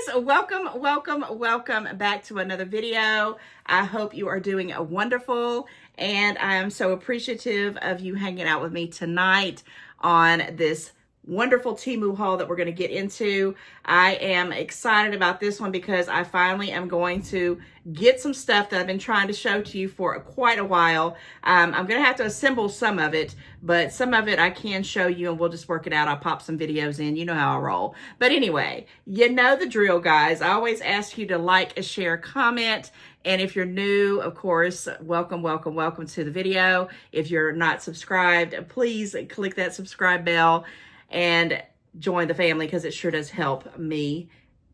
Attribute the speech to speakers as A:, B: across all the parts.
A: guys, welcome back to another video. I hope you are doing wonderful, and I am so appreciative of you hanging out with me tonight on this wonderful Temu haul that we're going to get into. I am excited about this one because I finally am going to get some stuff that I've been trying to show to you for quite a while. I'm going to have to assemble some of it, but some of it I can show you and we'll just work it out. I'll pop some videos in. You know how I roll. But anyway, you know the drill, guys. I always ask you to like, share, comment. And if you're new, of course, welcome to the video. If you're not subscribed, please click that subscribe bell and join the family because it sure does help me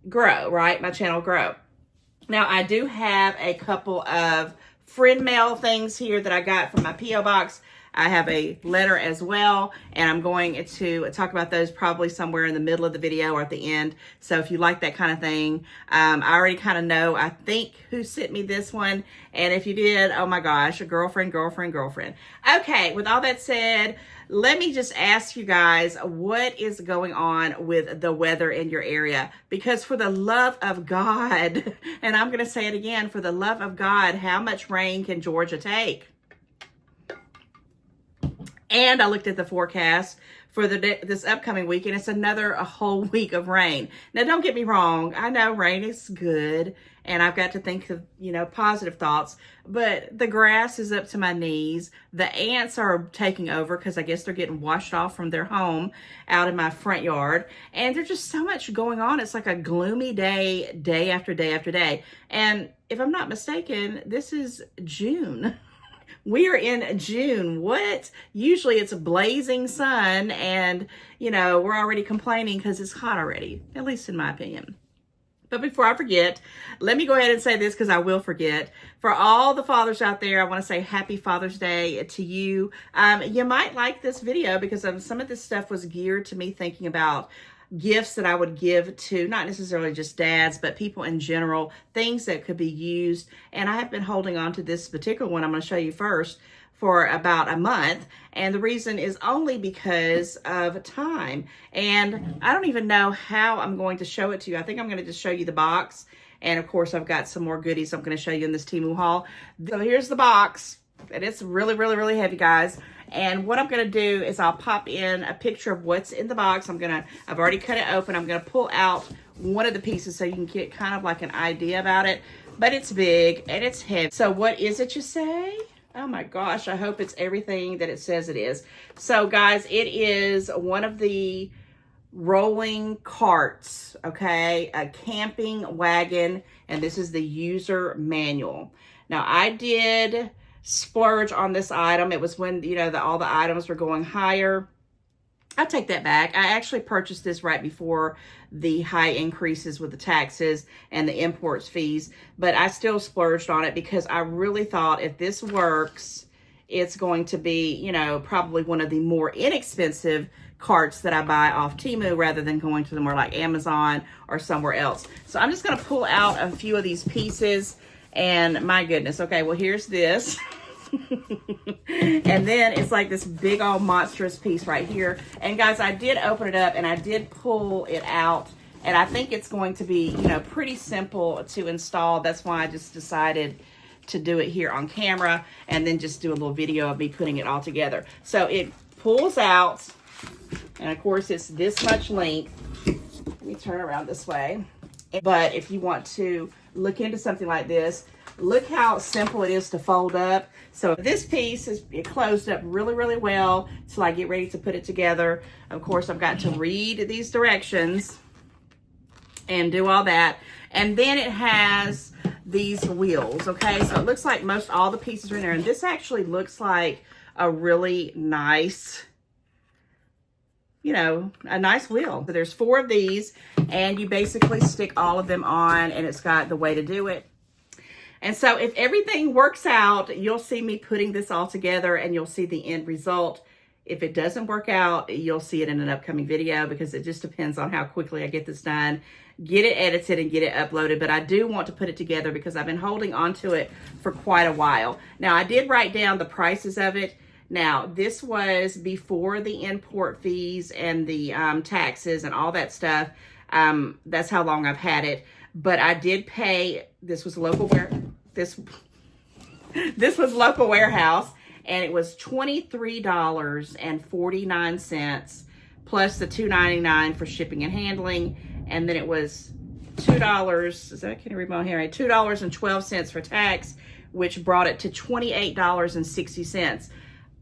A: grow, right? My channel grow. Now, I do have a couple of friend mail things here that I got from my P.O. box. I have a letter as well, and I'm going to talk about those probably somewhere in the middle of the video or at the end. So if you like that kind of thing, I already kind of know, I think, who sent me this one. And if you did, oh my gosh, a girlfriend. Okay, with all that said, let me just ask you guys, what is going on with the weather in your area? Because for the love of God, and I'm going to say it again, for the love of God, how much rain can Georgia take? And I looked at the forecast for this upcoming week, and it's a whole week of rain. Now, don't get me wrong. I know rain is good, and I've got to think of, positive thoughts. But the grass is up to my knees. The ants are taking over because I guess they're getting washed off from their home out in my front yard. And there's just so much going on. It's like a gloomy day after day after day. And if I'm not mistaken, this is June. We are in June. What? Usually it's a blazing sun and, we're already complaining because it's hot already, at least in my opinion. But before I forget, let me go ahead and say this because I will forget. For all the fathers out there, I want to say happy Father's Day to you. You might like this video because some of this stuff was geared to me thinking about gifts that I would give to not necessarily just dads, but people in general, things that could be used. And I have been holding on to this particular one I'm going to show you first for about a month. And the reason is only because of time. And I don't even know how I'm going to show it to you. I think I'm going to just show you the box. And of course, I've got some more goodies I'm going to show you in this Temu haul. So here's the box. And it's really heavy, guys. And what I'm going to do is I'll pop in a picture of what's in the box. I've already cut it open. I'm going to pull out one of the pieces so you can get kind of like an idea about it. But it's big and it's heavy. So what is it, you say? Oh my gosh, I hope it's everything that it says it is. So guys, it is one of the rolling carts, okay? A camping wagon, and this is the user manual. Now, I did splurge on this item. It was when, all the items were going higher. I take that back. I actually purchased this right before the high increases with the taxes and the imports fees, but I still splurged on it because I really thought if this works, it's going to be, probably one of the more inexpensive carts that I buy off Temu rather than going to somewhere like Amazon or somewhere else. So I'm just going to pull out a few of these pieces, and my goodness. Okay, well, here's this. And then it's like this big old monstrous piece right here. And guys, I did open it up and I did pull it out, and I think it's going to be, pretty simple to install. That's why I just decided to do it here on camera and then just do a little video of me putting it all together. So it pulls out, and of course it's this much length. Let me turn around this way. But if you want to look into something like this, look how simple it is to fold up. So this piece is closed up really well till I get ready to put it together. Of course, I've got to read these directions and do all that. And then it has these wheels, okay? So it looks like most all the pieces are in there. And this actually looks like a really nice, a nice wheel. So there's 4 of these, and you basically stick all of them on, and it's got the way to do it. And so if everything works out, you'll see me putting this all together and you'll see the end result. If it doesn't work out, you'll see it in an upcoming video because it just depends on how quickly I get this done, get it edited and get it uploaded. But I do want to put it together because I've been holding on to it for quite a while. Now, I did write down the prices of it. Now, this was before the import fees and the taxes and all that stuff. That's how long I've had it. But I did pay, this was local this was local warehouse, and it was $23.49 plus the $2.99 for shipping and handling, and then it was $2. Is that, I can't read my hair right? $2.12 for tax, which brought it to $28.60.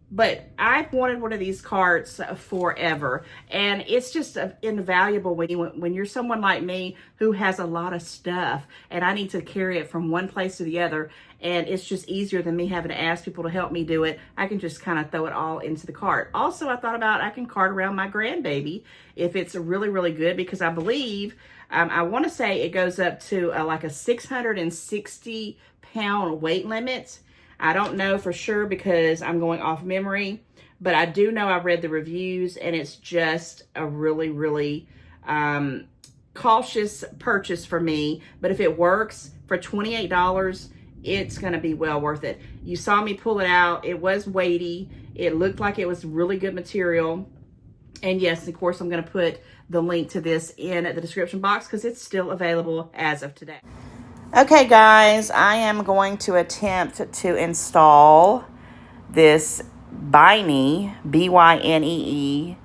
A: But I've wanted one of these carts forever, and it's just invaluable when you're someone like me who has a lot of stuff and I need to carry it from one place to the other, and it's just easier than me having to ask people to help me do it. I can just kind of throw it all into the cart. Also, I thought about I can cart around my grandbaby if it's really, really good, because I believe, I want to say it goes up to like a 660 pound weight limit. I don't know for sure because I'm going off memory, but I do know I read the reviews, and it's just a really, really cautious purchase for me. But if it works for $28, it's going to be well worth it. You saw me pull it out. It was weighty. It looked like it was really good material. And yes, of course, I'm going to put the link to this in the description box because it's still available as of today. Okay, guys, I am going to attempt to install this Bynee, B-Y-N-E-E,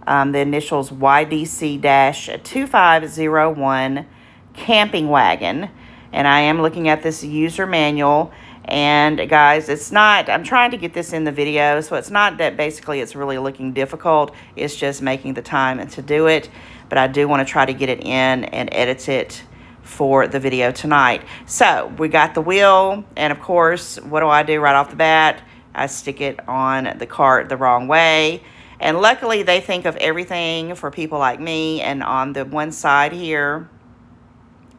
A: the initials YDC-2501 camping wagon. And I am looking at this user manual. And guys, it's not, I'm trying to get this in the video, so it's not that basically it's really looking difficult. It's just making the time to do it. But I do want to try to get it in and edit it for the video tonight. So we got the wheel, and of course, what do I do right off the bat? I stick it on the cart the wrong way. And luckily they think of everything for people like me, and on the one side here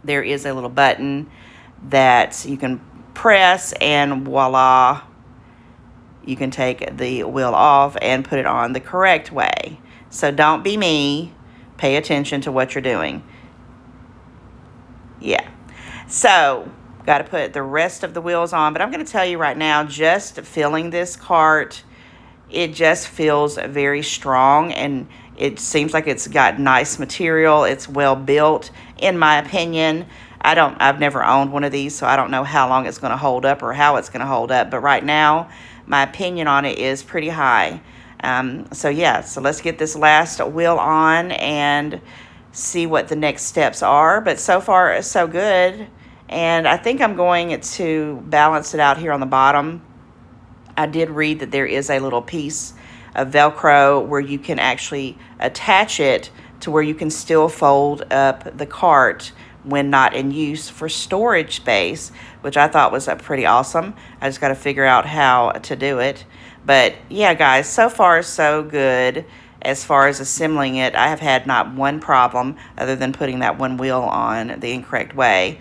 A: there is a little button that you can press, and voila, you can take the wheel off and put it on the correct way. So don't be me, pay attention to what you're doing. Yeah, so got to put the rest of the wheels on, but I'm going to tell you right now, just filling this cart, it just feels very strong, and it seems like it's got nice material. It's well built, in my opinion. I've never owned one of these, so I don't know how long it's going to hold up or how it's going to hold up, but right now my opinion on it is pretty high. So yeah, so let's get this last wheel on and see what the next steps are. But so far so good, and I think I'm going to balance it out here on the bottom. I did read that there is a little piece of Velcro where you can actually attach it to where you can still fold up the cart when not in use for storage space, which I thought was pretty awesome. I just got to figure out how to do it. But yeah, guys, so far so good. As far as assembling it, I have had not one problem other than putting that one wheel on the incorrect way.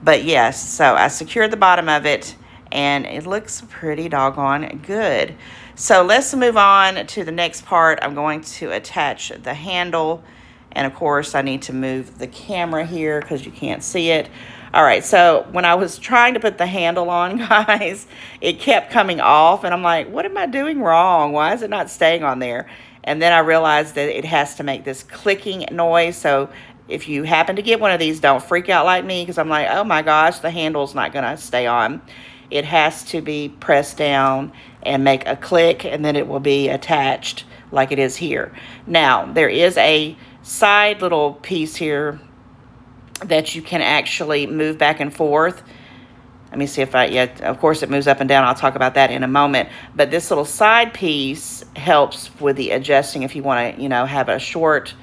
A: But yes, so I secured the bottom of it, and it looks pretty doggone good. So let's move on to the next part. I'm going to attach the handle, and of course I need to move the camera here because you can't see it. All right, so when I was trying to put the handle on, guys, it kept coming off, and I'm like, what am I doing wrong? Why is it not staying on there? And then I realized that it has to make this clicking noise. So if you happen to get one of these, don't freak out like me, because I'm like, oh my gosh, the handle's not going to stay on. It has to be pressed down and make a click, and then it will be attached like it is here. Now, there is a side little piece here that you can actually move back and forth. Let me see if of course it moves up and down. I'll talk about that in a moment. But this little side piece helps with the adjusting if you want to, have a short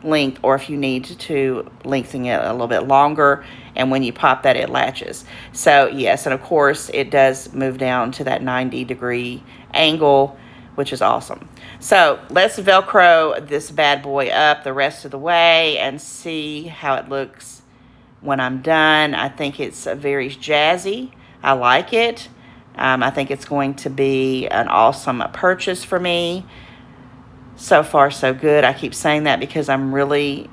A: length, or if you need to lengthen it a little bit longer. And when you pop that, it latches. So yes, and of course it does move down to that 90-degree angle, which is awesome. So let's Velcro this bad boy up the rest of the way and see how it looks when I'm done. I think it's very jazzy. I like it. I think it's going to be an awesome purchase for me. So far, so good. I keep saying that because I'm really,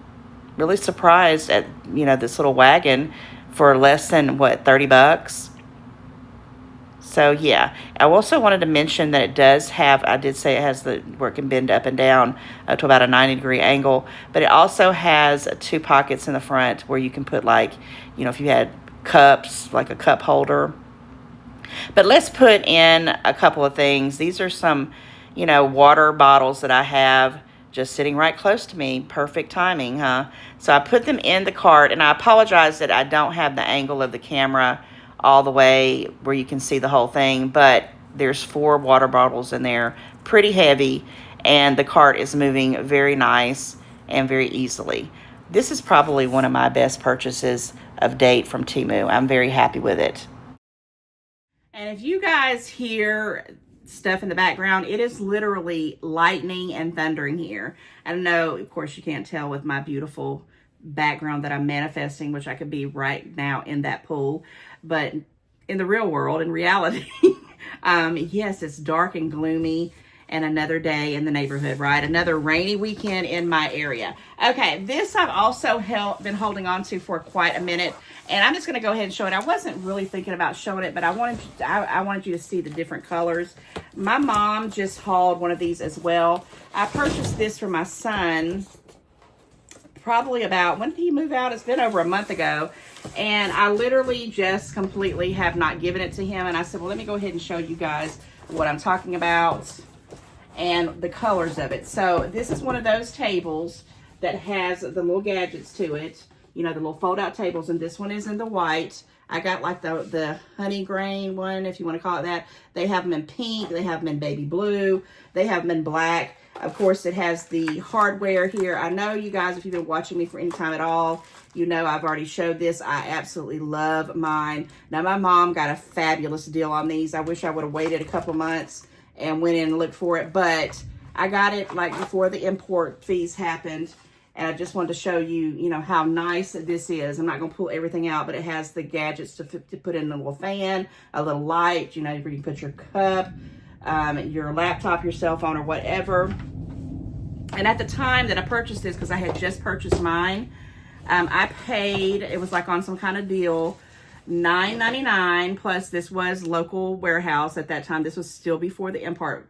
A: really surprised at, this little wagon for less than, what, $30? So yeah, I also wanted to mention that it does have, I did say it has the where it can bend up and down to about a 90-degree angle, but it also has 2 pockets in the front where you can put, like, you know, if you had cups, like a cup holder. But let's put in a couple of things. These are some, you know, water bottles that I have just sitting right close to me. Perfect timing, huh? So I put them in the cart, and I apologize that I don't have the angle of the camera all the way where you can see the whole thing, but there's 4 water bottles in there, pretty heavy, and the cart is moving very nice and very easily. This is probably one of my best purchases of date from Temu. I'm very happy with it. And if you guys hear stuff in the background, it is literally lightning and thundering here. I know, of course, you can't tell with my beautiful background that I'm manifesting, which I could be right now in that pool. But in the real world, in reality, yes, it's dark and gloomy, and another day in the neighborhood, right? Another rainy weekend in my area. Okay, this I've also been holding on to for quite a minute, and I'm just gonna go ahead and show it. I wasn't really thinking about showing it, but I wanted you to see the different colors. My mom just hauled one of these as well. I purchased this for my son probably about, when did he move out? It's been over a month ago, and I literally just completely have not given it to him, and I said, well, let me go ahead and show you guys what I'm talking about and the colors of it. So this is one of those tables that has the little gadgets to it, you know, the little fold out tables, and this one is in the white. I got like the honey grain one, if you want to call it that. They have them in pink, they have them in baby blue, they have them in black. Of course, it has the hardware here. I know you guys, if you've been watching me for any time at all, you know I've already showed this. I absolutely love mine. Now, my mom got a fabulous deal on these. I wish I would have waited a couple months and went in and looked for it, but I got it like before the import fees happened, and I just wanted to show you, you know, how nice this is. I'm not going to pull everything out, but it has the gadgets to put in a little fan, a little light, you know, where you can put your cup, your laptop, your cell phone, or whatever. And at the time that I purchased this, because I had just purchased mine, I paid, it was like on some kind of deal, $9.99, plus this was local warehouse at that time. This was still before the import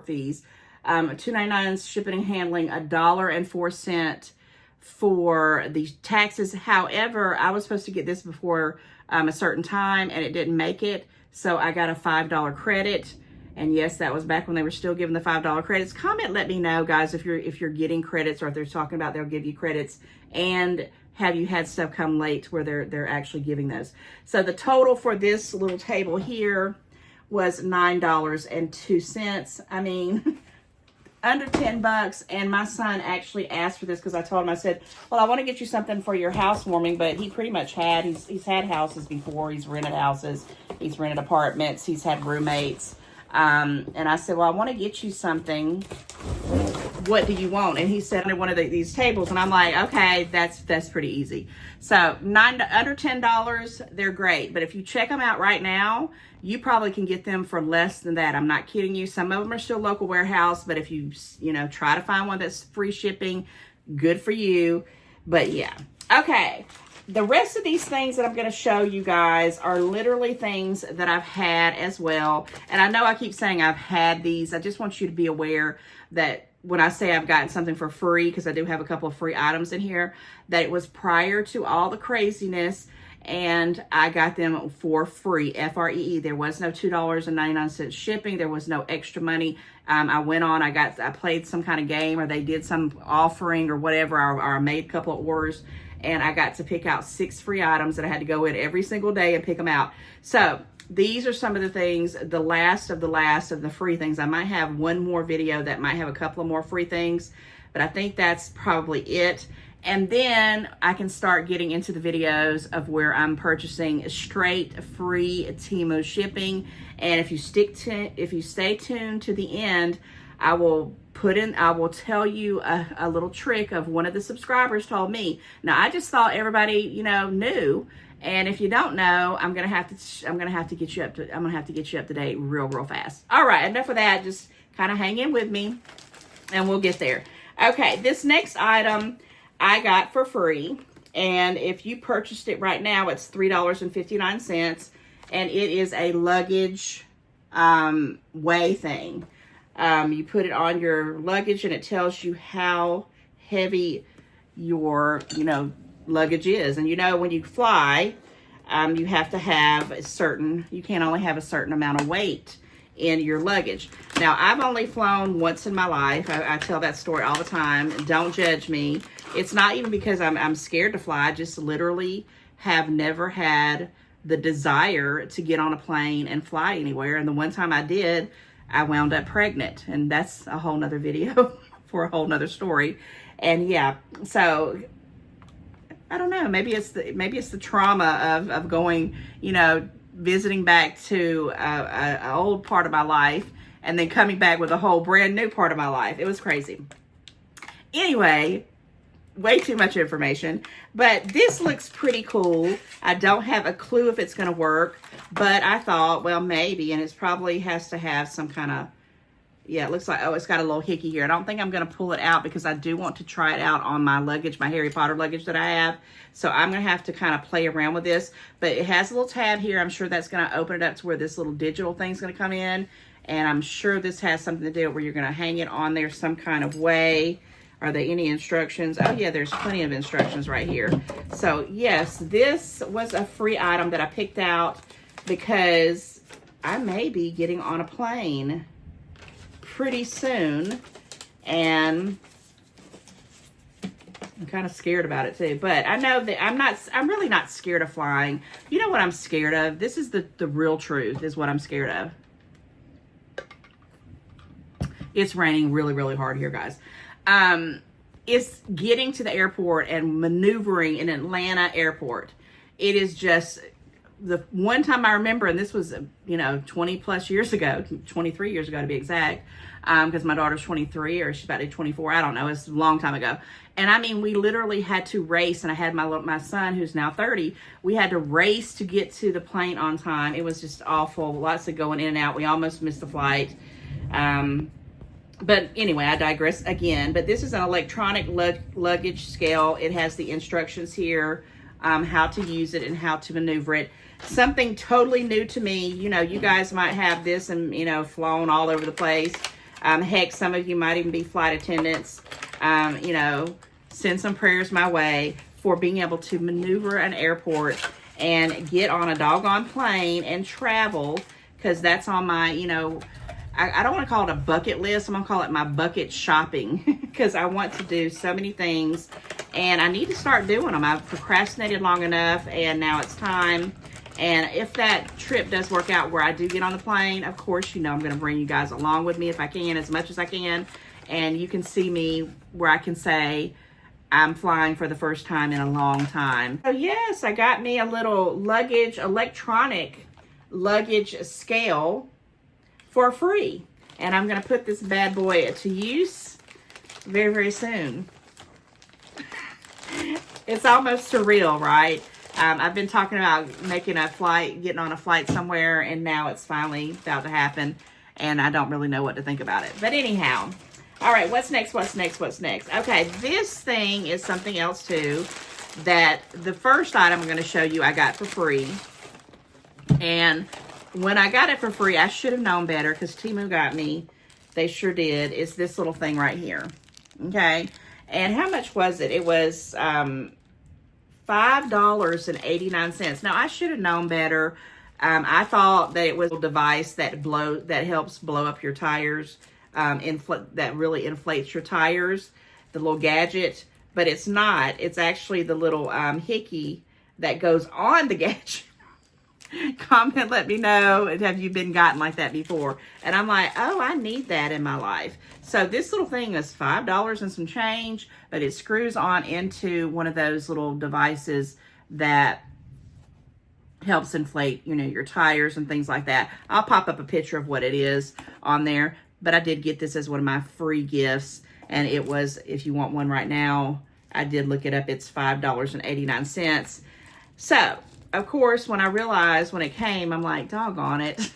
A: fees. $2.99 shipping and handling, $1.04 for the taxes. However, I was supposed to get this before a certain time, and it didn't make it, so I got a $5 credit. And yes, that was back when they were still giving the $5 credits. Comment, let me know, guys, if you're getting credits, or if they're talking about they'll give you credits, and have you had stuff come late where they're actually giving those. So the total for this little table here was $9.02. I mean, under 10 bucks. And my son actually asked for this because I told him, I said, well, I want to get you something for your housewarming, but he pretty much he's had houses before. He's rented houses, he's rented apartments, he's had roommates. And I said, well, I want to get you something. What do you want? And he said, under one of these tables. And I'm like, okay, that's pretty easy. So under $10, they're great. But if you check them out right now, you probably can get them for less than that. I'm not kidding you. Some of them are still local warehouse, but if you try to find one that's free shipping, good for you. But yeah. Okay. The rest of these things that I'm going to show you guys are literally things that I've had as well. And I know I keep saying I've had these. I just want you to be aware that when I say I've gotten something for free, because I do have a couple of free items in here, that it was prior to all the craziness, and I got them for free, F-R-E-E. There was no $2.99 shipping. There was no extra money. I went on, I played some kind of game, or they did some offering or whatever, or I made a couple of orders, and I got to pick out 6 free items that I had to go in every single day and pick them out. So these are some of the things, the last of the free things. I might have one more video that might have a couple of more free things, but I think that's probably it. And then I can start getting into the videos of where I'm purchasing straight free Temu shipping. And if you stay tuned to the end, I will tell you a little trick of one of the subscribers told me. Now, I just thought everybody, knew. And if you don't know, I'm gonna have to get you up to date real fast. All right, enough of that. Just kind of hang in with me, and we'll get there. Okay, this next item I got for free, and if you purchased it right now, it's $3.59, and it is a luggage weigh thing. You put it on your luggage and it tells you how heavy your, luggage is. And when you fly, you have to have you can't only have a certain amount of weight in your luggage. Now, I've only flown once in my life. I tell that story all the time. Don't judge me. It's not even because I'm scared to fly. I just literally have never had the desire to get on a plane and fly anywhere. And the one time I did, I wound up pregnant. And that's a whole nother video for a whole nother story. And yeah, so I don't know. Maybe it's the trauma of going, visiting back to an old part of my life and then coming back with a whole brand new part of my life. It was crazy. Anyway, way too much information, but this looks pretty cool. I don't have a clue if it's going to work, but I thought, well, maybe, and it probably has to have some kind of, yeah, it looks like, it's got a little hickey here. I don't think I'm going to pull it out because I do want to try it out on my luggage, my Harry Potter luggage that I have. So I'm going to have to kind of play around with this. But it has a little tab here. I'm sure that's going to open it up to where this little digital thing's going to come in. And I'm sure this has something to do where you're going to hang it on there some kind of way. Are there any instructions? Oh, yeah, there's plenty of instructions right here. So, yes, this was a free item that I picked out because I may be getting on a plane pretty soon, and I'm kind of scared about it too. But I know that I'm really not scared of flying. You know what I'm scared of? This is the real truth, is what I'm scared of. It's raining really, really hard here, guys. It's getting to the airport and maneuvering in Atlanta airport. It is just the one time I remember, and this was, 20 plus years ago, 23 years ago to be exact, because my daughter's 23 or she's about to be 24. I don't know. It's a long time ago. And I mean, we literally had to race, and I had my son who's now 30. We had to race to get to the plane on time. It was just awful. Lots of going in and out. We almost missed the flight. But anyway, I digress again. But this is an electronic luggage scale. It has the instructions here, how to use it and how to maneuver it. Something totally new to me. You guys might have this and, flown all over the place. Heck, some of you might even be flight attendants. Send some prayers my way for being able to maneuver an airport and get on a doggone plane and travel, because that's on my, I don't want to call it a bucket list. I'm going to call it my bucket shopping, because I want to do so many things and I need to start doing them. I've procrastinated long enough and now it's time. And if that trip does work out where I do get on the plane, of course, I'm going to bring you guys along with me if I can, as much as I can. And you can see me where I can say I'm flying for the first time in a long time. So yes, I got me a little electronic luggage scale for free. And I'm going to put this bad boy to use very, very soon. It's almost surreal, right? I've been talking about making a flight, getting on a flight somewhere, and now it's finally about to happen, and I don't really know what to think about it. But anyhow, all right, what's next, what's next, what's next? Okay, this thing is something else, too, that the first item I'm going to show you I got for free. And when I got it for free, I should have known better, because Temu got me. They sure did. It's this little thing right here, okay? And how much was it? It was $5.89. Now, I should have known better. I thought that it was a device that helps blow up your tires, that really inflates your tires, the little gadget, but it's not. It's actually the little hickey that goes on the gadget. Comment, let me know, have you been gotten like that before? And I'm like, oh, I need that in my life. So this little thing is $5 and some change, but it screws on into one of those little devices that helps inflate, your tires and things like that. I'll pop up a picture of what it is on there, but I did get this as one of my free gifts, and it was, if you want one right now, I did look it up, it's $5.89. So, of course, when I realized when it came, I'm like, doggone it.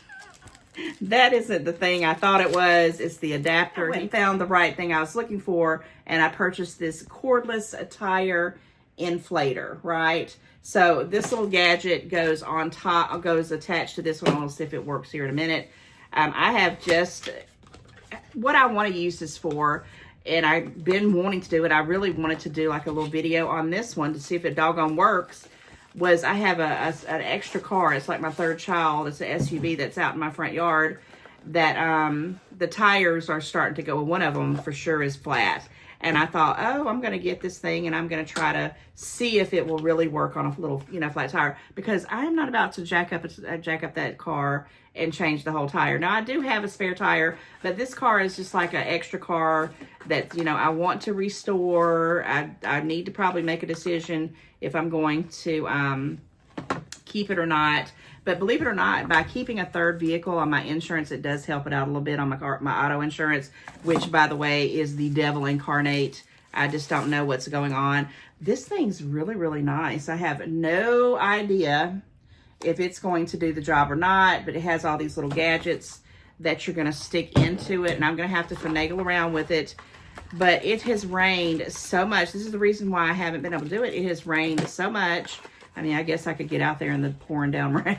A: That isn't the thing I thought it was. It's the adapter. I found the right thing I was looking for, and I purchased this Cordless Tire inflator, right? So this little gadget goes on top, goes attached to this one. We'll see if it works here in a minute. I have just, what I want to use this for, and I've been wanting to do it. I really wanted to do like a little video on this one to see if it doggone works. Was I have an extra car. It's like my third child. It's an SUV that's out in my front yard that the tires are starting to go. Well, one of them for sure is flat. And I thought, oh, I'm going to get this thing and I'm going to try to see if it will really work on a little, flat tire, because I'm not about to jack up that car and change the whole tire. Now, I do have a spare tire, but this car is just like an extra car that, I want to restore. I need to probably make a decision if I'm going to keep it or not. But believe it or not, by keeping a third vehicle on my insurance, it does help it out a little bit on my auto insurance, which, by the way, is the devil incarnate. I just don't know what's going on. This thing's really, really nice. I have no idea if it's going to do the job or not, but it has all these little gadgets that you're going to stick into it, and I'm going to have to finagle around with it. But it has rained so much. This is the reason why I haven't been able to do it. It has rained so much. I mean, I guess I could get out there in the pouring down rain.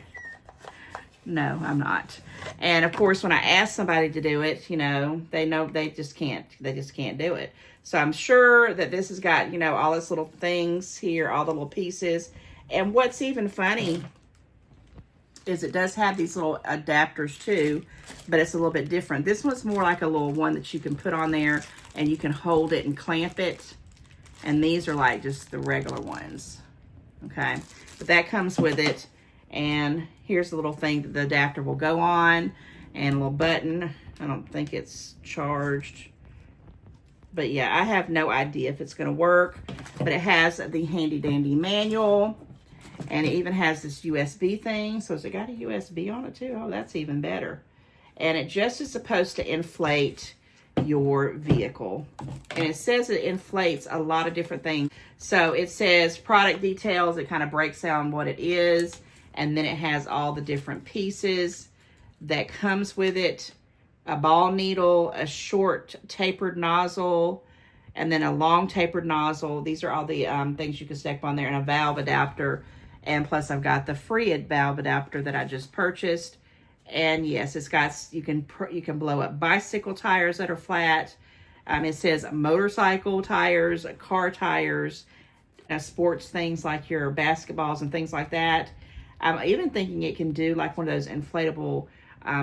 A: No, I'm not. And of course, when I ask somebody to do it, they know they just can't do it. So I'm sure that this has got, all this little things here, all the little pieces. And what's even funny is it does have these little adapters too, but it's a little bit different. This one's more like a little one that you can put on there and you can hold it and clamp it. And these are like just the regular ones. Okay, but that comes with it. And here's the little thing that the adapter will go on, and a little button. I don't think it's charged, but yeah, I have no idea if it's going to work. But it has the handy dandy manual, and it even has this USB thing. So has it got a USB on it too? Oh, that's even better. And it just is supposed to inflate your vehicle, and it says it inflates a lot of different things. So it says product details. It kind of breaks down what it is, and then it has all the different pieces that comes with it: a ball needle, a short tapered nozzle, and then a long tapered nozzle. These are all the things you can stick on there, and a valve adapter. And plus, I've got the free valve adapter that I just purchased. And yes, it's got, you can blow up bicycle tires that are flat. It says motorcycle tires, car tires, sports things like your basketballs and things like that. I'm even thinking it can do like one of those inflatable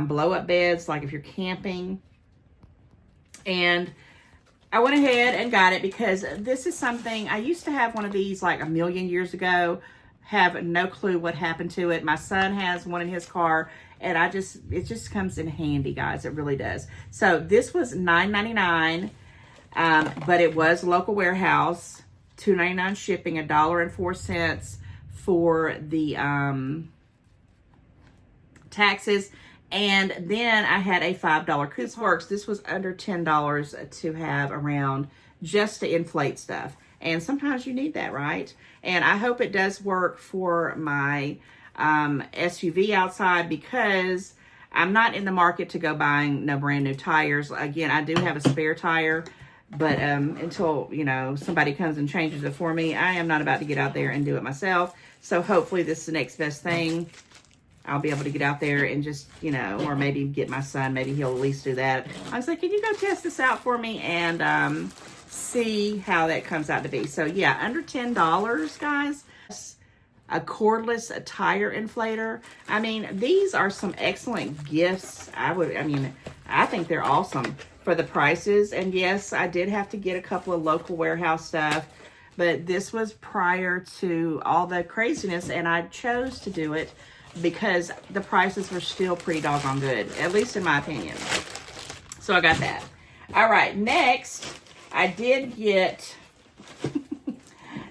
A: blow up beds, like if you're camping. And I went ahead and got it because this is something, I used to have one of these like a million years ago. Have no clue what happened to it. My son has one in his car, and it just comes in handy, guys. It really does. So this was $9.99, but it was local warehouse, $2.99 shipping, $1.04 for the taxes, and then I had a $5 coupon. This works. This was under $10 to have around just to inflate stuff. And sometimes you need that, right? And I hope it does work for my SUV outside, because I'm not in the market to go buying no brand new tires. Again, I do have a spare tire, but until, somebody comes and changes it for me, I am not about to get out there and do it myself. So hopefully this is the next best thing. I'll be able to get out there and just, or maybe get my son. Maybe he'll at least do that. I was like, can you go test this out for me? And see how that comes out to be. So yeah, under $10, guys. A cordless tire inflator. I mean, these are some excellent gifts. I think they're awesome for the prices. And yes, I did have to get a couple of local warehouse stuff, but this was prior to all the craziness, and I chose to do it because the prices were still pretty doggone good, at least in my opinion. So I got that. All right, next, I did get,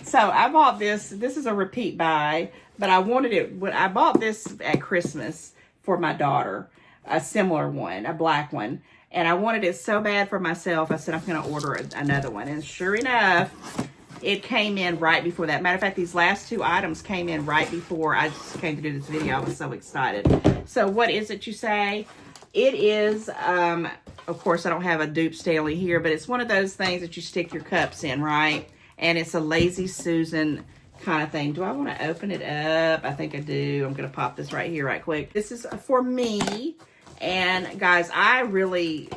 A: so I bought this. This is a repeat buy, but I wanted it, when I bought this at Christmas for my daughter, a similar one, a black one. And I wanted it so bad for myself, I said, I'm going to order another one. And sure enough, it came in right before that. Matter of fact, these last two items came in right before I just came to do this video. I was so excited. So what is it, you say? It is, of course, I don't have a dupe Stanley here, but it's one of those things that you stick your cups in, right? And it's a Lazy Susan kind of thing. Do I want to open it up? I think I do. I'm going to pop this right here right quick. This is for me, And guys, I really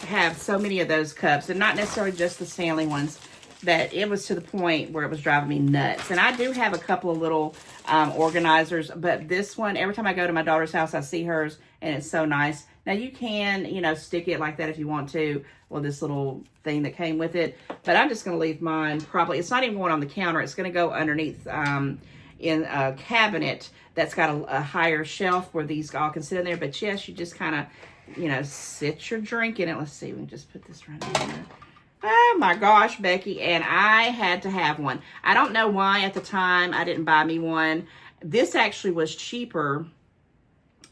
A: have so many of those cups, and not necessarily just the Stanley ones, that it was to the point where it was driving me nuts. And I do have a couple of little organizers, but this one, every time I go to my daughter's house, I see hers, and it's so nice. Now, you can, you know, stick it like that if you want to, or this little thing that came with it. But I'm just going to leave mine probably, it's not even going on the counter. It's going to go underneath in a cabinet that's got a higher shelf where these all can sit in there. But yes, you just kind of, you know, sit your drink in it. Let's see, we can just put this right in there. Oh my gosh, Becky, and I had to have one. I don't know why at the time I didn't buy me one. This actually was cheaper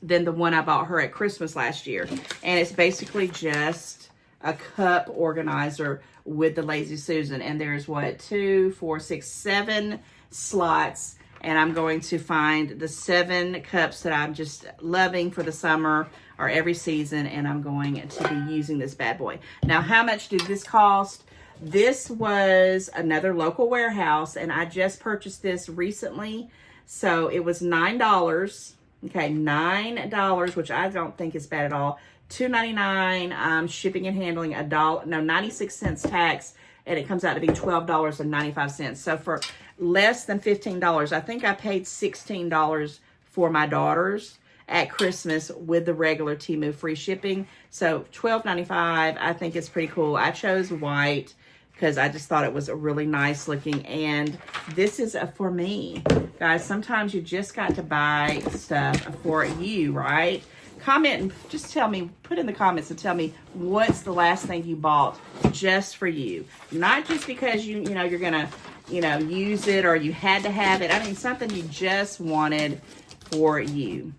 A: than the one I bought her at Christmas last year. And it's basically just a cup organizer with the Lazy Susan. And there's what, 2, 4, 6, 7 slots. And I'm going to find the 7 cups that I'm just loving for the summer or every season, and I'm going to be using this bad boy. Now, how much did this cost? This was another local warehouse, and I just purchased this recently. So it was $9. Okay, $9, which I don't think is bad at all. $2.99 shipping and handling, $1, no, 96 cents tax, and it comes out to be $12.95. So for less than $15, I think I paid $16 for my daughters at Christmas with the regular Temu free shipping. So $12.95, I think it's pretty cool. I chose white because I just thought it was really nice looking. And this is for me. Guys, sometimes you just got to buy stuff for you, right? Comment and just tell me, put in the comments and tell me what's the last thing you bought just for you. Not just because you know, you're going to, you know, use it or you had to have it. I mean, something you just wanted for you.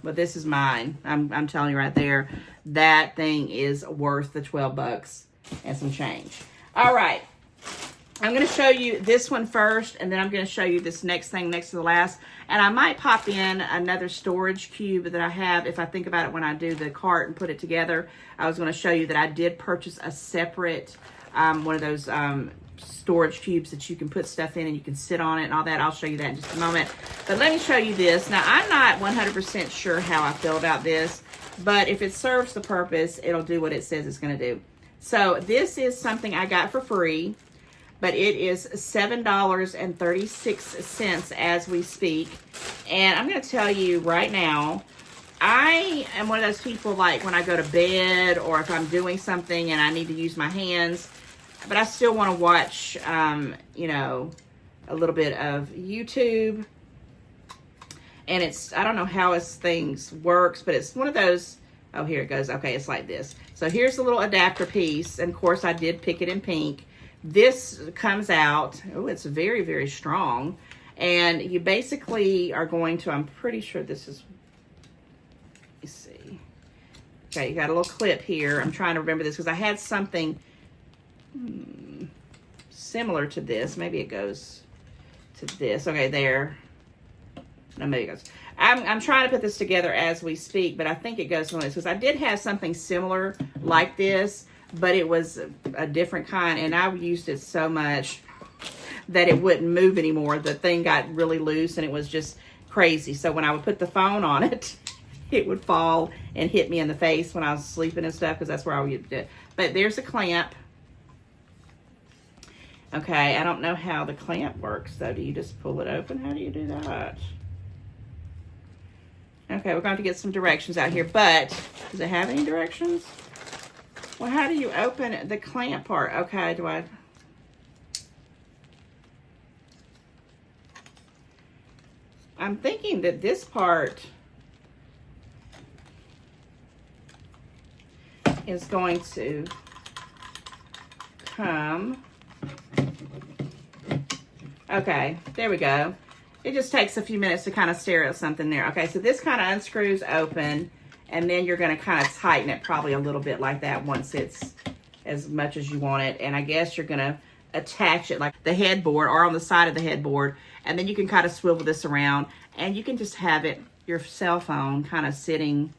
A: But this is mine. I'm telling you right there, that thing is worth the 12 bucks and some change. All right. I'm going to show you this one first, and then I'm going to show you this next thing next to the last. And I might pop in another storage cube that I have if I think about it when I do the cart and put it together. I was going to show you that I did purchase a separate one of those storage cubes that you can put stuff in and you can sit on it and all that. I'll show you that in just a moment. But let me show you this. Now, I'm not 100% sure how I feel about this, but if it serves the purpose, it'll do what it says it's going to do. So this is something I got for free, but it is $7.36 as we speak. And I'm going to tell you right now, I am one of those people, like when I go to bed or if I'm doing something and I need to use my hands, but I still want to watch, you know, a little bit of YouTube. And it's, I don't know how this thing works, but it's one of those, oh, here it goes. Okay, it's like this. So here's the little adapter piece. And of course, I did pick it in pink. This comes out, oh, it's very, very strong. And you basically are going to, I'm pretty sure this is, let me see. Okay, you got a little clip here. I'm trying to remember this because I had something similar to this. Maybe it goes to this. Okay, there. No, maybe it goes. I'm trying to put this together as we speak, but I think it goes to this because I did have something similar like this, but it was a different kind, and I used it so much that it wouldn't move anymore. The thing got really loose, and it was just crazy. So when I would put the phone on it, it would fall and hit me in the face when I was sleeping and stuff, because that's where I would do it. But there's a clamp. Okay, I don't know how the clamp works, though. Do you just pull it open? How do you do that? Okay, we're going to have to get some directions out here, but does it have any directions? Well, how do you open the clamp part? Okay, do I... I'm thinking that this part is going to come... Okay, there we go. It just takes a few minutes to kind of stare at something there. Okay, so this kind of unscrews open, and then you're going to kind of tighten it probably a little bit like that once it's as much as you want it. And I guess you're going to attach it like the headboard or on the side of the headboard, and then you can kind of swivel this around, and you can just have it, your cell phone, kind of sitting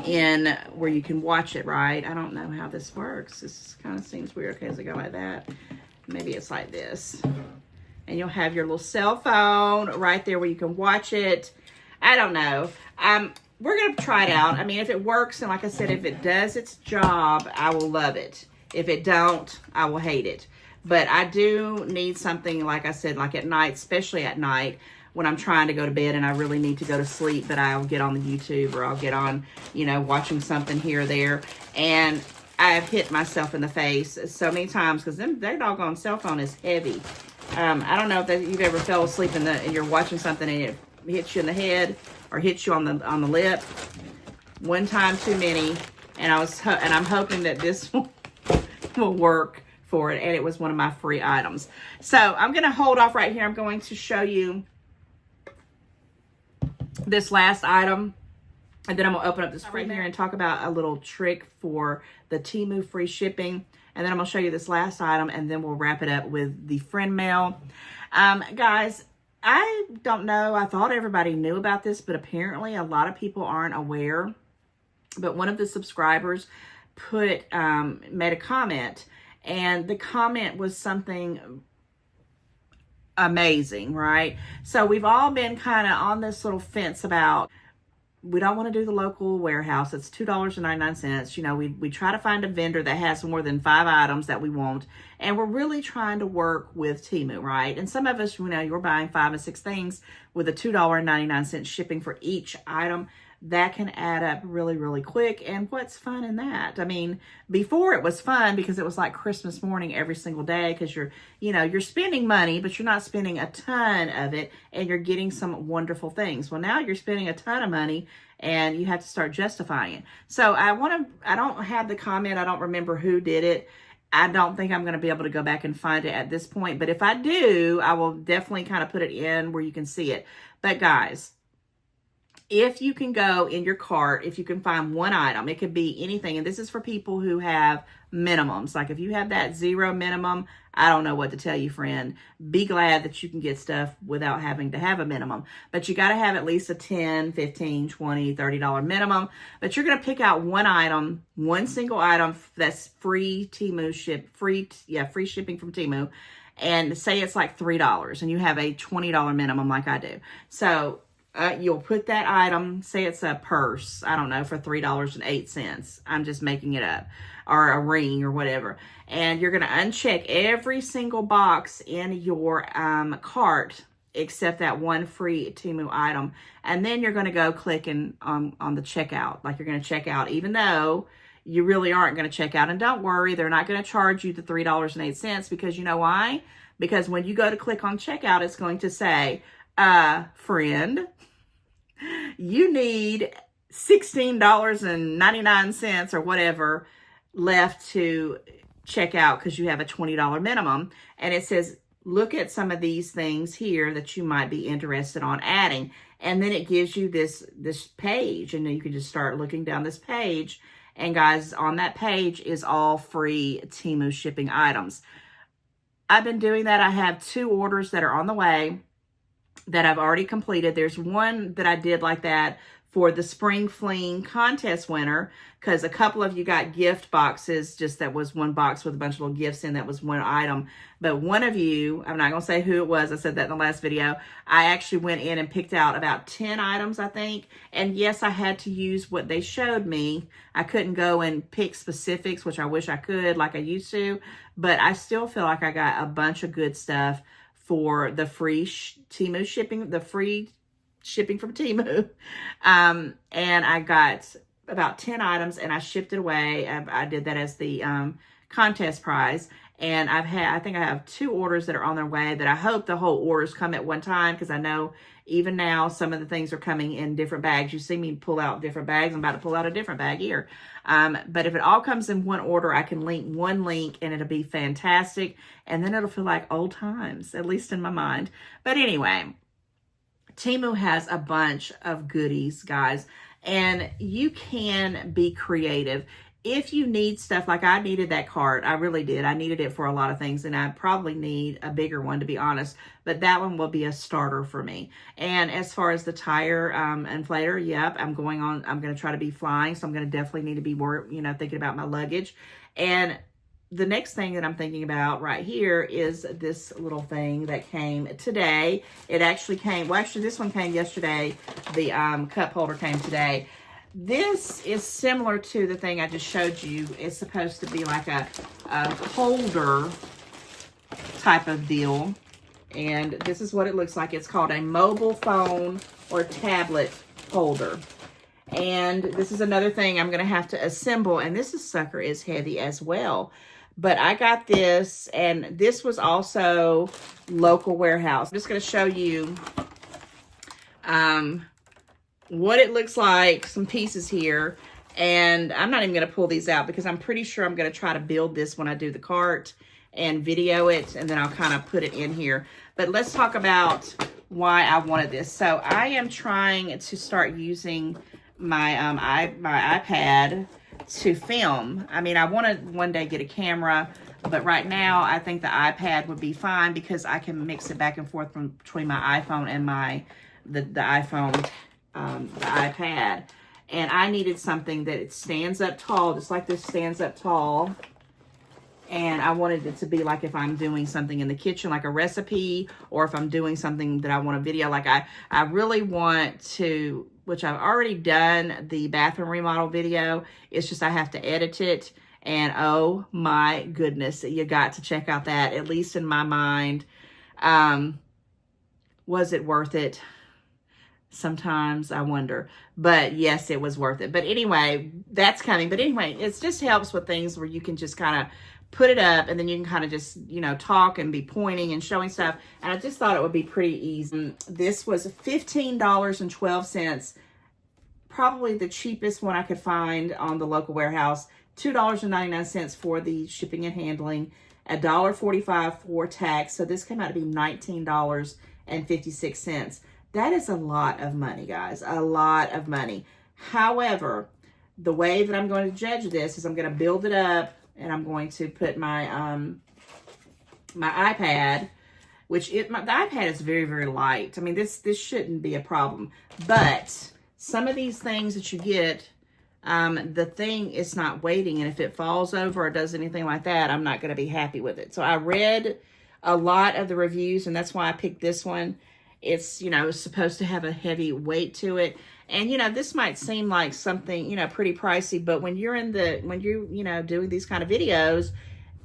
A: in where you can watch it, right? I don't know how this works. This kind of seems weird. Okay, does it go like that? Maybe it's like this. And you'll have your little cell phone right there where you can watch it. I don't know. we're going to try it out. I mean, if it works, and like I said, if it does its job, I will love it. If it don't, I will hate it. But I do need something, like I said, like at night, especially at night, when I'm trying to go to bed and I really need to go to sleep, but I'll get on the YouTube or I'll get on, you know, watching something here or there. And I've hit myself in the face so many times because their doggone cell phone is heavy. I don't know if you've ever fell asleep and you're watching something and it hits you in the head or hits you on the lip. One time too many, and I'm hoping that this will work for it, and it was one of my free items. So I'm going to hold off right here. I'm going to show you this last item, and then I'm going to open up this right here and talk about a little trick for the Temu free shipping, and then I'm going to show you this last item, and then we'll wrap it up with the friend mail. Guys, I don't know. I thought everybody knew about this, but apparently a lot of people aren't aware. But one of the subscribers made a comment, and the comment was something amazing, right? So we've all been kind of on this little fence about, we don't want to do the local warehouse. It's $2.99. You know, we try to find a vendor that has more than 5 items that we want. And we're really trying to work with Temu, right? And some of us, you know, you're buying 5 or 6 things with a $2.99 shipping for each item. That can add up really, really quick. And what's fun in that? I mean, before it was fun because it was like Christmas morning every single day because you're spending money, but you're not spending a ton of it and you're getting some wonderful things. Well, now you're spending a ton of money and you have to start justifying it. So I don't have the comment. I don't remember who did it. I don't think I'm going to be able to go back and find it at this point. But if I do, I will definitely kind of put it in where you can see it. But guys, if you can go in your cart, if you can find one item, it could be anything. And this is for people who have minimums. Like if you have that 0 minimum, I don't know what to tell you, friend. Be glad that you can get stuff without having to have a minimum. But you got to have at least a $10, $15, $20, $30 minimum. But you're going to pick out one item, one single item that's free Temu free shipping from Temu. And say it's like $3 and you have a $20 minimum like I do. So you'll put that item, say it's a purse, I don't know, for $3.08. I'm just making it up. Or a ring or whatever. And you're going to uncheck every single box in your cart except that one free Temu item. And then you're going to go click on the checkout. Like you're going to check out, even though you really aren't going to check out. And don't worry, they're not going to charge you the $3.08 because you know why? Because when you go to click on checkout, it's going to say, friend, you need $16.99 or whatever left to check out because you have a $20 minimum. And it says, look at some of these things here that you might be interested on adding. And then it gives you this page, and then you can just start looking down this page. And guys, on that page is all free Temu shipping items. I've been doing that. I have 2 orders that are on the way that I've already completed. There's one that I did like that for the Spring Fling contest winner, because a couple of you got gift boxes, just that was one box with a bunch of little gifts in, that was one item. But one of you, I'm not going to say who it was, I said that in the last video, I actually went in and picked out about 10 items, I think. And yes, I had to use what they showed me. I couldn't go and pick specifics, which I wish I could like I used to, but I still feel like I got a bunch of good stuff for the free Temu shipping, the free shipping from Temu. And I got about 10 items and I shipped it away. I did that as the contest prize. And I think I have 2 orders that are on their way that I hope the whole orders come at one time, because I know even now some of the things are coming in different bags. You see me pull out different bags. I'm about to pull out a different bag here. But if it all comes in one order, I can link one link and it'll be fantastic. And then it'll feel like old times, at least in my mind. But anyway, Temu has a bunch of goodies, guys. And you can be creative. If you need stuff, like I needed that cart, I really did. I needed it for a lot of things, and I probably need a bigger one, to be honest. But that one will be a starter for me. And as far as the tire inflator, yep, I'm going to try to be flying, so I'm going to definitely need to be more, thinking about my luggage. And the next thing that I'm thinking about right here is this little thing that came today. It actually came, well, actually this one came yesterday. The cup holder came today. This is similar to the thing I just showed you. It's supposed to be like a holder type of deal. And this is what it looks like. It's called a mobile phone or tablet holder. And this is another thing I'm going to have to assemble. And this sucker is heavy as well. But I got this, and this was also local warehouse. I'm just going to show you what it looks like, some pieces here. And I'm not even going to pull these out because I'm pretty sure I'm going to try to build this when I do the cart and video it, and then I'll kind of put it in here. But let's talk about why I wanted this. So I am trying to start using my my iPad to film. I mean, I want to one day get a camera, but right now I think the iPad would be fine because I can mix it back and forth between my iPhone and the iPhone, the iPad. And I needed something that it stands up tall, just like this stands up tall. And I wanted it to be like if I'm doing something in the kitchen, like a recipe, or if I'm doing something that I want to video. Like I really want to, which I've already done the bathroom remodel video. It's just I have to edit it. And oh my goodness, you got to check out that, at least in my mind. Was it worth it? Sometimes I wonder, but yes, it was worth it. But anyway, that's coming. But anyway, it just helps with things where you can just kind of put it up and then you can kind of just, you know, talk and be pointing and showing stuff. And I just thought it would be pretty easy. This was $15.12, probably the cheapest one I could find on the local warehouse. $2.99 for the shipping and handling, $1.45 for tax. So this came out to be $19.56. That is a lot of money, guys, a lot of money. However, the way that I'm going to judge this is I'm going to build it up and I'm going to put my my iPad, which the iPad is very, very light. I mean, this shouldn't be a problem, but some of these things that you get, the thing is not weighting, and if it falls over or does anything like that, I'm not going to be happy with it. So I read a lot of the reviews, and that's why I picked this one. It's, you know, supposed to have a heavy weight to it. And, you know, this might seem like something, you know, pretty pricey, but when you're you know, doing these kind of videos,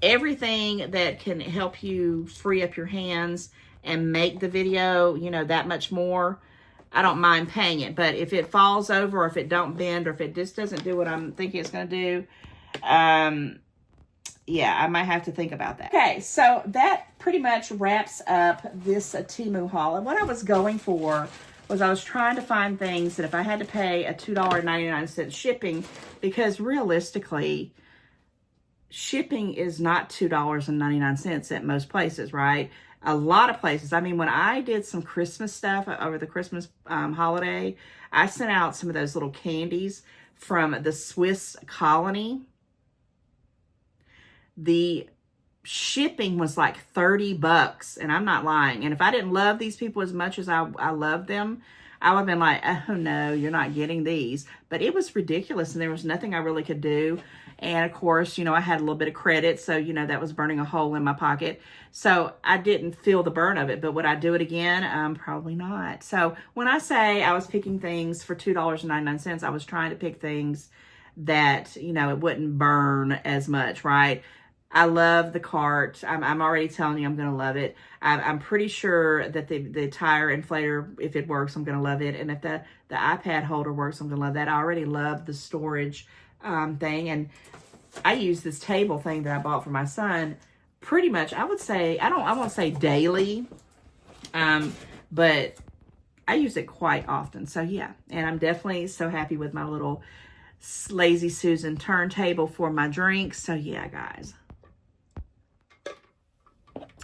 A: everything that can help you free up your hands and make the video, you know, that much more, I don't mind paying it. But if it falls over, or if it don't bend, or if it just doesn't do what I'm thinking it's going to do, yeah, I might have to think about that. Okay, so that pretty much wraps up this Temu haul. And what I was going for was I was trying to find things that if I had to pay a $2.99 shipping, because realistically, shipping is not $2.99 at most places, right? A lot of places. I mean, when I did some Christmas stuff over the Christmas holiday, I sent out some of those little candies from the Swiss colony. The shipping was like $30, and I'm not lying. And if I didn't love these people as much as I love them, I would have been like, oh no, you're not getting these. But it was ridiculous, and there was nothing I really could do. And of course, you know, I had a little bit of credit, so, you know, that was burning a hole in my pocket. So I didn't feel the burn of it. But would I do it again? Probably not. So when I say I was picking things for $2.99, I was trying to pick things that, you know, it wouldn't burn as much, right? I love the cart. I'm already telling you I'm going to love it. I'm pretty sure that the tire inflator, if it works, I'm going to love it. And if the iPad holder works, I'm going to love that. I already love the storage thing. And I use this table thing that I bought for my son pretty much, I would say, I won't say daily, but I use it quite often. So yeah, and I'm definitely so happy with my little Lazy Susan turntable for my drinks. So yeah, guys.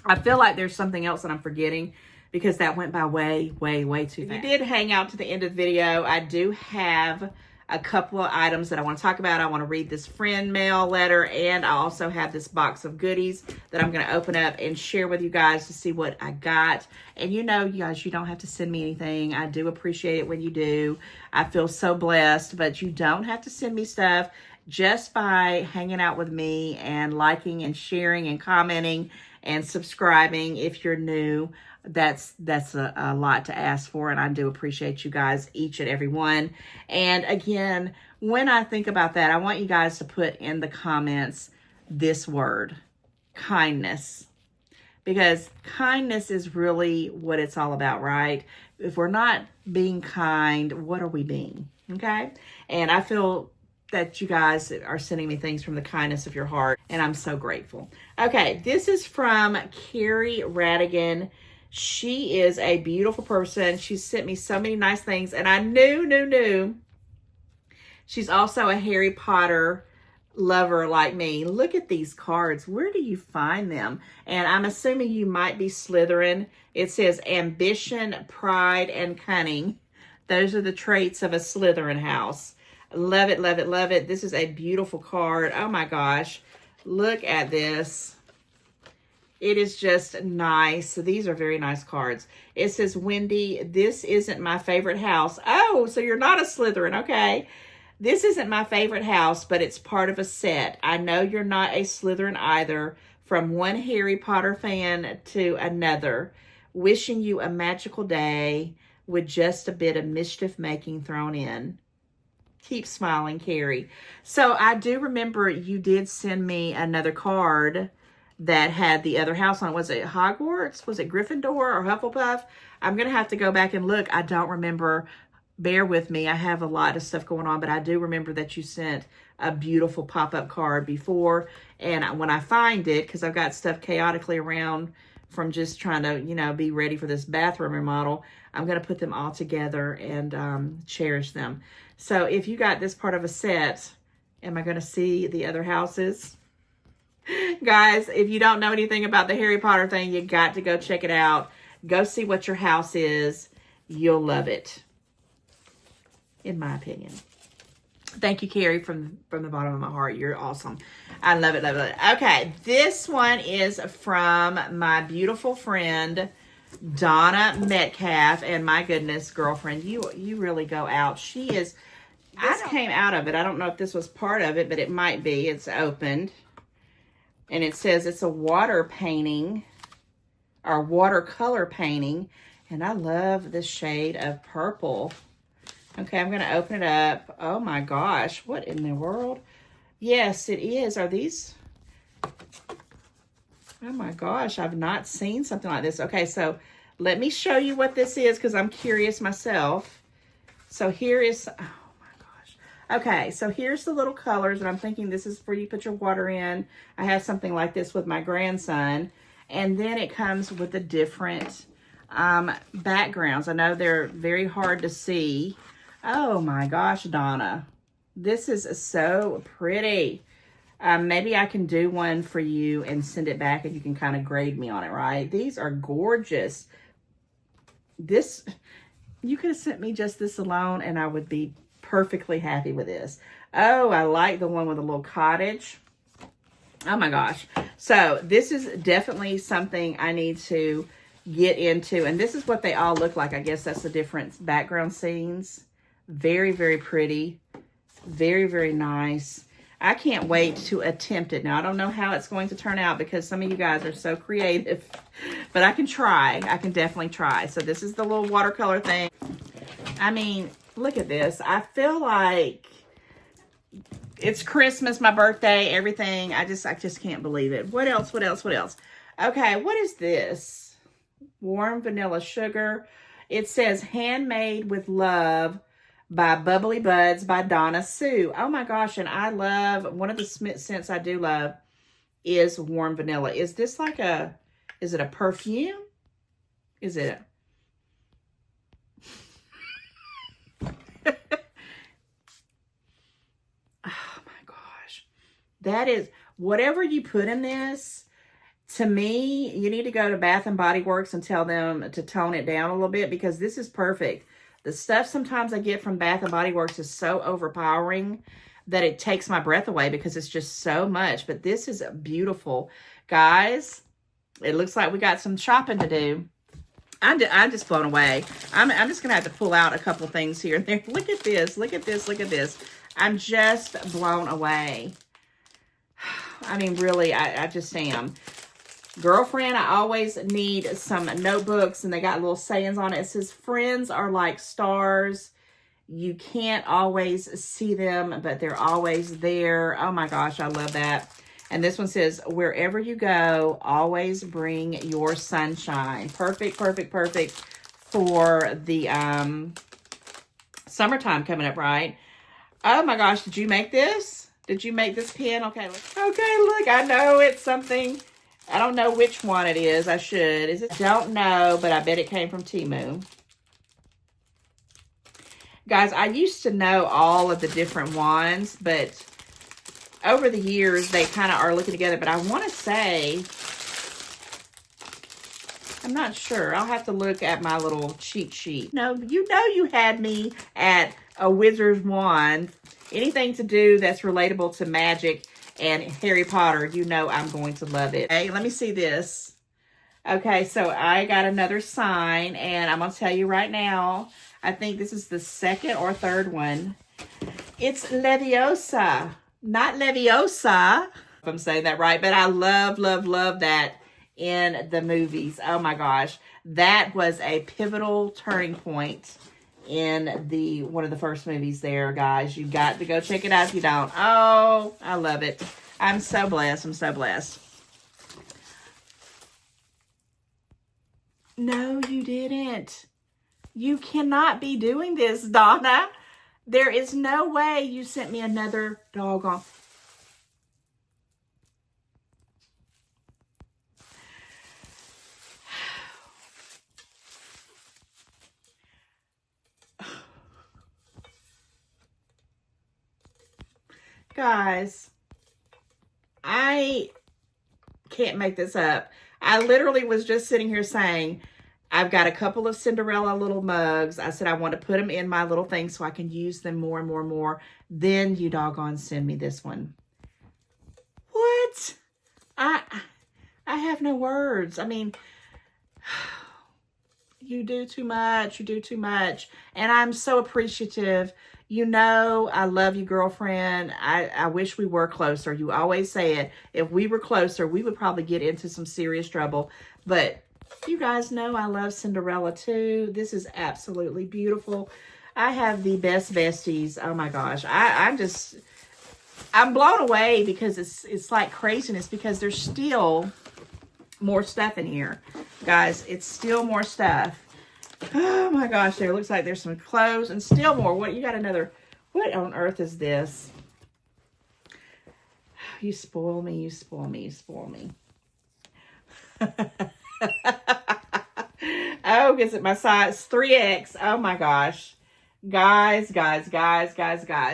A: I feel like there's something else that I'm forgetting because that went by way, way, way too fast. If you did hang out to the end of the video, I do have a couple of items that I want to talk about. I want to read this friend mail letter, and I also have this box of goodies that I'm going to open up and share with you guys to see what I got. And you know, you guys, you don't have to send me anything. I do appreciate it when you do. I feel so blessed, but you don't have to send me stuff. just by hanging out with me and liking and sharing and commenting and subscribing. If you're new, that's a lot to ask for, and I do appreciate you guys, each and every one. And again, when I think about that, I want you guys to put in the comments this word, kindness. Because kindness is really what it's all about, right? If we're not being kind, what are we being? Okay? And I feel that you guys are sending me things from the kindness of your heart, and I'm so grateful. Okay, this is from Carrie Radigan. She is a beautiful person. She sent me so many nice things, and I knew. She's also a Harry Potter lover like me. Look at these cards. Where do you find them? And I'm assuming you might be Slytherin. It says ambition, pride, and cunning. Those are the traits of a Slytherin house. Love it, love it, love it. This is a beautiful card. Oh my gosh. Look at this. It is just nice. So these are very nice cards. It says, Wendy, this isn't my favorite house. Oh, so you're not a Slytherin. Okay. This isn't my favorite house, but it's part of a set. I know you're not a Slytherin either. From one Harry Potter fan to another. Wishing you a magical day with just a bit of mischief making thrown in. Keep smiling, Carrie. So I do remember you did send me another card that had the other house on it. Was it Hogwarts? Was it Gryffindor or Hufflepuff? I'm going to have to go back and look. I don't remember. Bear with me. I have a lot of stuff going on, but I do remember that you sent a beautiful pop-up card before. And when I find it, because I've got stuff chaotically around from just trying to, you know, be ready for this bathroom remodel, I'm going to put them all together and cherish them. So if you got this part of a set, am I going to see the other houses? Guys, if you don't know anything about the Harry Potter thing, you got to go check it out. Go see what your house is. You'll love it. In my opinion. Thank you, Carrie, from the bottom of my heart. You're awesome. I love it, love it, love it. Okay, this one is from my beautiful friend, Donna Metcalf. And my goodness, girlfriend, you really go out. She is, this came out of it. I don't know if this was part of it, but it might be. It's opened. And it says it's a water painting, or watercolor painting. And I love this shade of purple. Okay, I'm going to open it up. Oh my gosh, what in the world? Yes, it is. Are these? Oh my gosh, I've not seen something like this. Okay, so let me show you what this is because I'm curious myself. So here is, oh my gosh. Okay, so here's the little colors, and I'm thinking this is where you put your water in. I have something like this with my grandson. And then it comes with the different backgrounds. I know they're very hard to see. Oh my gosh, Donna. This is so pretty. Maybe I can do one for you and send it back and you can kind of grade me on it, right? These are gorgeous. This, you could have sent me just this alone and I would be perfectly happy with this. Oh, I like the one with a little cottage. Oh my gosh. So this is definitely something I need to get into. And this is what they all look like. I guess that's the different background scenes. Very, very pretty. Very, very nice. I can't wait to attempt it. Now, I don't know how it's going to turn out because some of you guys are so creative. But I can try. I can definitely try. So this is the little watercolor thing. I mean, look at this. I feel like it's Christmas, my birthday, everything. I just can't believe it. What else? What else? What else? Okay, what is this? Warm vanilla sugar. It says handmade with love by Bubbly Buds by Donna Sue. Oh my gosh, and I love, one of the scents I do love is warm vanilla. Is this like a, is it a perfume? Is it? Oh my gosh. That is, whatever you put in this, to me, you need to go to Bath and Body Works and tell them to tone it down a little bit because this is perfect. The stuff sometimes I get from Bath and Body Works is so overpowering that it takes my breath away because it's just so much. But this is beautiful. Guys, it looks like we got some shopping to do. I'm just blown away. I'm just going to have to pull out a couple things here and there. Look at this. Look at this. Look at this. I'm just blown away. I mean, really, I just am. Girlfriend, I always need some notebooks, and they got little sayings on it. It says, friends are like stars. You can't always see them, but they're always there. Oh my gosh, I love that. And this one says, wherever you go, always bring your sunshine. Perfect, perfect, perfect for the summertime coming up, right? Oh my gosh, did you make this? Did you make this pen? Okay, look, I know it's something. I don't know which one it is. I should. Is it? Don't know, but I bet it came from Temu. Guys, I used to know all of the different ones, but over the years, they kind of are looking together. But I want to say, I'm not sure. I'll have to look at my little cheat sheet. No, you had me at a wizard's wand. Anything to do that's relatable to magic and Harry Potter, you know I'm going to love it. Okay, let me see this. Okay, so I got another sign, and I'm going to tell you right now, I think this is the second or third one. It's Leviosa, not Leviosa, if I'm saying that right, but I love, love, love that in the movies. Oh my gosh, that was a pivotal turning point in one of the first movies there, guys. You got to go check it out if you don't. Oh, I love it. I'm so blessed. I'm so blessed. No, you didn't. You cannot be doing this, Donna. There is no way you sent me another doggone. Guys, I can't make this up. I literally was just sitting here saying, I've got a couple of Cinderella little mugs. I said I want to put them in my little thing so I can use them more and more and more. Then you doggone send me this one. What? I have no words. I mean, you do too much. You do too much. And I'm so appreciative. You know, I love you, girlfriend. I wish we were closer. You always say it. If we were closer, we would probably get into some serious trouble. But you guys know I love Cinderella too. This is absolutely beautiful. I have the best besties. Oh my gosh. I'm blown away because it's like craziness because there's still more stuff in here. Guys, it's still more stuff. Oh my gosh, there looks like there's some clothes and still more. What, you got another, what on earth is this? You spoil me, you spoil me, you spoil me. Oh, is it my size? 3X. Oh my gosh. Guys.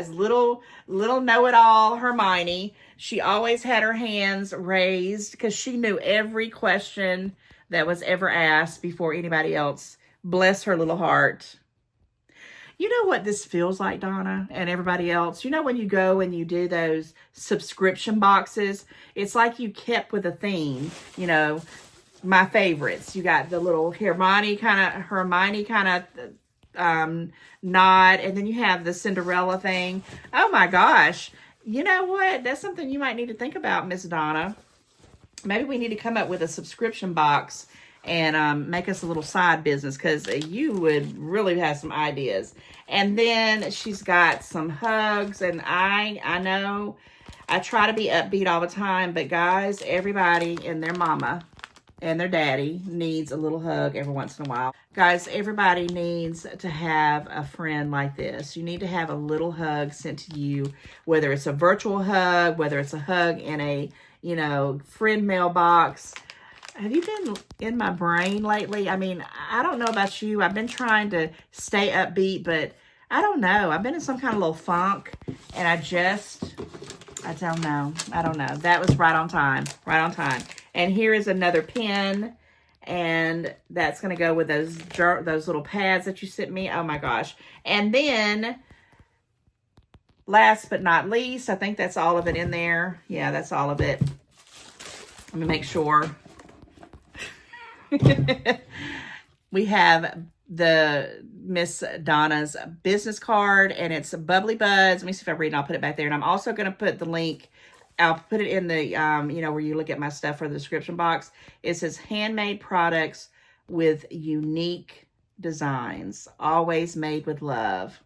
A: Little know-it-all Hermione. She always had her hands raised because she knew every question that was ever asked before anybody else. Bless her little heart. You know what this feels like, Donna, and everybody else? You know when you go and you do those subscription boxes, it's like you kept with a theme, you know, my favorites. You got the little Hermione kind of nod, and then you have the Cinderella thing. Oh my gosh. You know what? That's something you might need to think about, Miss Donna. Maybe we need to come up with a subscription box and make us a little side business because you would really have some ideas. And then she's got some hugs, and I know I try to be upbeat all the time, but guys, everybody and their mama and their daddy needs a little hug every once in a while. Guys, everybody needs to have a friend like this. You need to have a little hug sent to you, whether it's a virtual hug, whether it's a hug in a, you know, friend mailbox. Have you been in my brain lately? I mean, I don't know about you. I've been trying to stay upbeat, but I don't know. I've been in some kind of little funk, and I don't know. I don't know. That was right on time. Right on time. And here is another pen, and that's going to go with those little pads that you sent me. Oh, my gosh. And then, last but not least, I think that's all of it in there. Yeah, that's all of it. Let me make sure. We have the Miss Donna's business card, and it's Bubbly Buds. Let me see if I read, and I'll put it back there. And I'm also going to put the link, I'll put it in the, you know, where you look at my stuff for the description box. It says handmade products with unique designs, always made with love.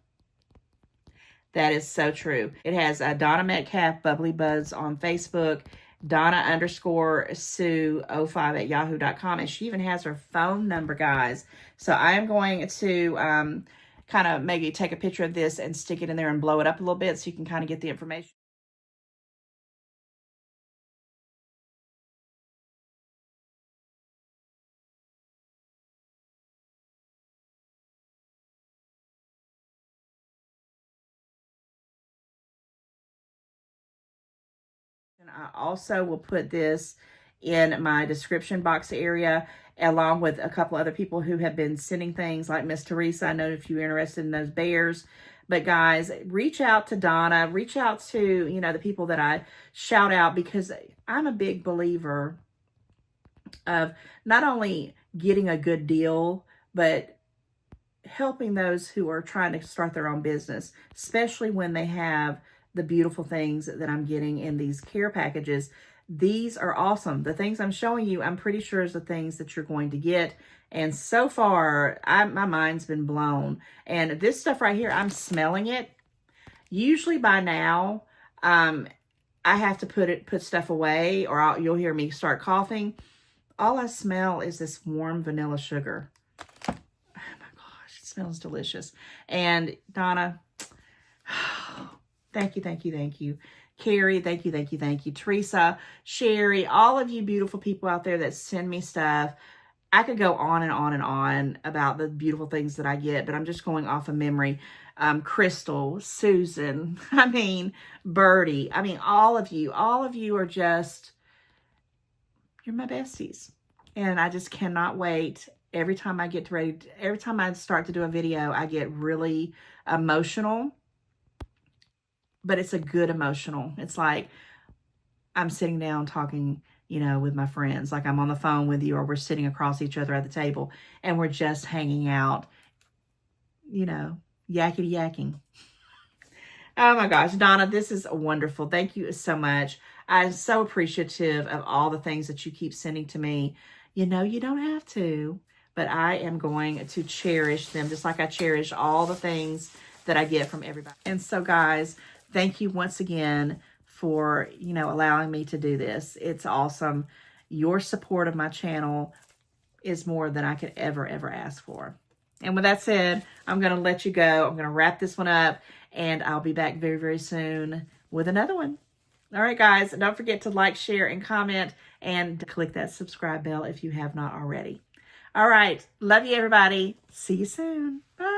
A: That is so true. It has Donna Metcalf Bubbly Buds on Facebook, Donna_Sue05@yahoo.com. And she even has her phone number, guys. So I am going to kind of maybe take a picture of this and stick it in there and blow it up a little bit so you can kind of get the information. And I also will put this in my description box area, along with a couple other people who have been sending things, like Miss Teresa. I know if you're interested in those bears. But guys, reach out to Donna, reach out to, you know, the people that I shout out, because I'm a big believer of not only getting a good deal, but helping those who are trying to start their own business, especially when they have the beautiful things that I'm getting in these care packages. These are awesome. The things I'm showing you, I'm pretty sure is the things that you're going to get. And so far, my mind's been blown. And this stuff right here, I'm smelling it. Usually by now, I have to put stuff away, or you'll hear me start coughing. All I smell is this warm vanilla sugar. Oh my gosh, it smells delicious. And Donna, thank you, thank you, thank you. Carrie, thank you, thank you, thank you. Teresa, Sherry, all of you beautiful people out there that send me stuff. I could go on and on and on about the beautiful things that I get, but I'm just going off of memory. Crystal, Susan, I mean, Birdie, I mean, all of you are just, you're my besties. And I just cannot wait. Every time I every time I start to do a video, I get really emotional. But it's a good emotional. It's like I'm sitting down talking, you know, with my friends. Like I'm on the phone with you, or we're sitting across each other at the table and we're just hanging out, you know, yakety yakking. Oh my gosh, Donna, this is wonderful. Thank you so much. I'm so appreciative of all the things that you keep sending to me. You know, you don't have to, but I am going to cherish them just like I cherish all the things that I get from everybody. And so guys, thank you once again for, you know, allowing me to do this. It's awesome. Your support of my channel is more than I could ever ask for. And with that said, I'm going to let you go. I'm going to wrap this one up, and I'll be back very soon with another one. All right, guys, don't forget to like, share, and comment, and click that subscribe bell if you have not already. All right, love you, everybody. See you soon. Bye.